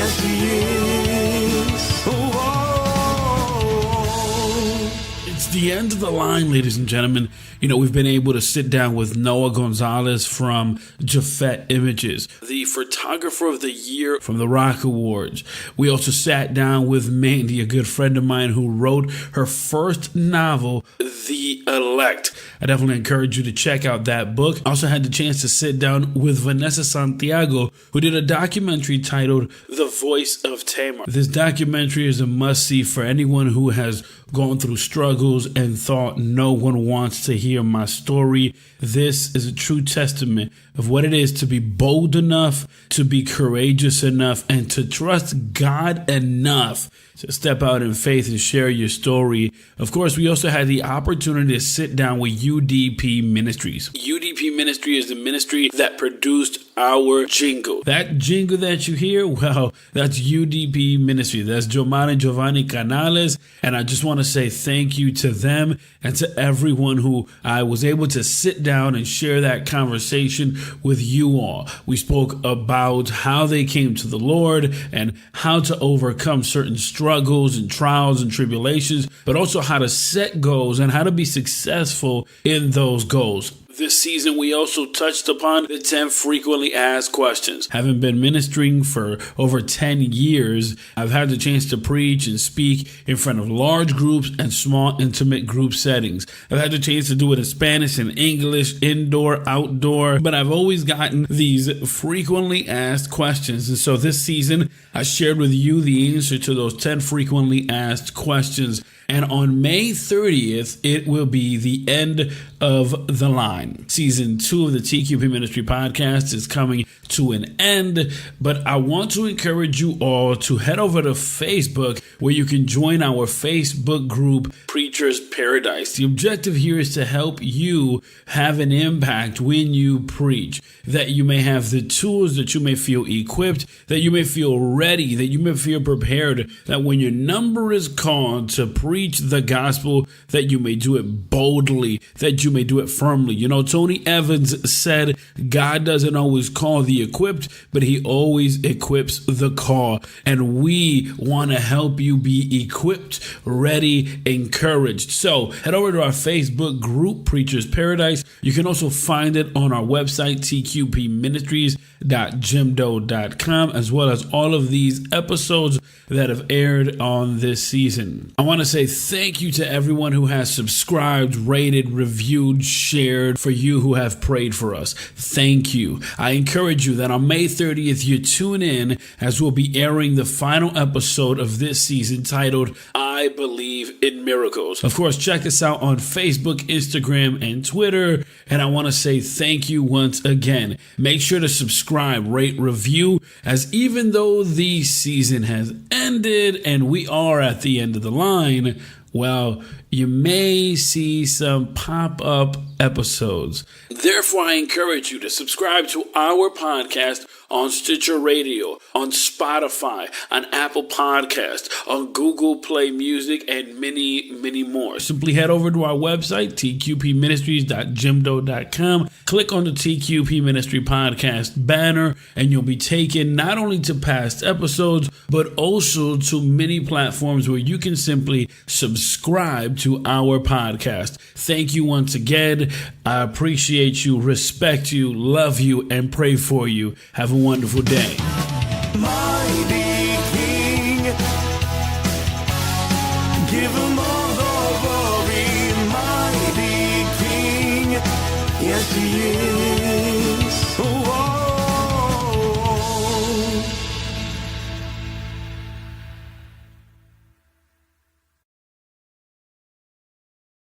Yes, he is. It's the end of the line, ladies and gentlemen. You know, we've been able to sit down with Noe Gonzalez from Japhet Images, the photographer of the year from the Rock Awards. We also sat down with Mandy, a good friend of mine who wrote her first novel, The Elect. I definitely encourage you to check out that book. I also had the chance to sit down with Vanessa Santiago, who did a documentary titled The Voice of Tamar. This documentary is a must-see for anyone who has gone through struggles and thought no one wants to hear my story. This is a true testament of what it is to be bold enough, to be courageous enough, and to trust God enough to step out in faith and share your story. Of course, we also had the opportunity to sit down with UDP Ministries. UDP Ministry is the ministry that produced our jingle. That jingle that you hear, well, that's UDP Ministry. That's Giovanni Canales. And I just want to say thank you to them and to everyone who I was able to sit down and share that conversation with you all. We spoke about how they came to the Lord and how to overcome certain struggles and trials and tribulations, but also how to set goals and how to be successful in those goals. This season, we also touched upon the 10 frequently asked questions. Having been ministering for over 10 years, I've had the chance to preach and speak in front of large groups and small, intimate group settings. I've had the chance to do it in Spanish and English, indoor, outdoor, but I've always gotten these frequently asked questions. And so this season, I shared with you the answer to those 10 frequently asked questions. And on May 30th, it will be the end of the line. Season 2 of the TQP Ministry podcast is coming to an end, but I want to encourage you all to head over to Facebook where you can join our Facebook group, Preacher's Paradise. The objective here is to help you have an impact when you preach, that you may have the tools, that you may feel equipped, that you may feel ready, that you may feel prepared, that when your number is called to preach the gospel, that you may do it boldly, that you may do it firmly. You know, Tony Evans said, God doesn't always call the equipped, but he always equips the call. And we want to help you be equipped, ready, encouraged. So head over to our Facebook group, Preacher's Paradise. You can also find it on our website, tqpministries.jimdo.com, as well as all of these episodes that have aired on this season. I want to say thank you to everyone who has subscribed, rated, reviewed, shared, for you who have prayed for us. Thank you. I encourage you that on May 30th, you tune in as we'll be airing the final episode of this season titled, I Believe in Miracles. Of course, check us out on Facebook, Instagram, and Twitter. And I want to say thank you once again. Make sure to subscribe, rate, review, as even though the season has ended and we are at the end of the line, well, you may see some pop-up episodes. Therefore, I encourage you to subscribe to our podcast on Stitcher Radio, on Spotify, on Apple Podcasts, on Google Play Music, and many, many more. Simply head over to our website, tqpministries.jimdo.com. Click on the TQP Ministry Podcast banner, and you'll be taken not only to past episodes, but also to many platforms where you can simply subscribe to our podcast. Thank you once again. I appreciate you, respect you, love you, and pray for you. Have a wonderful day. Mighty King, give him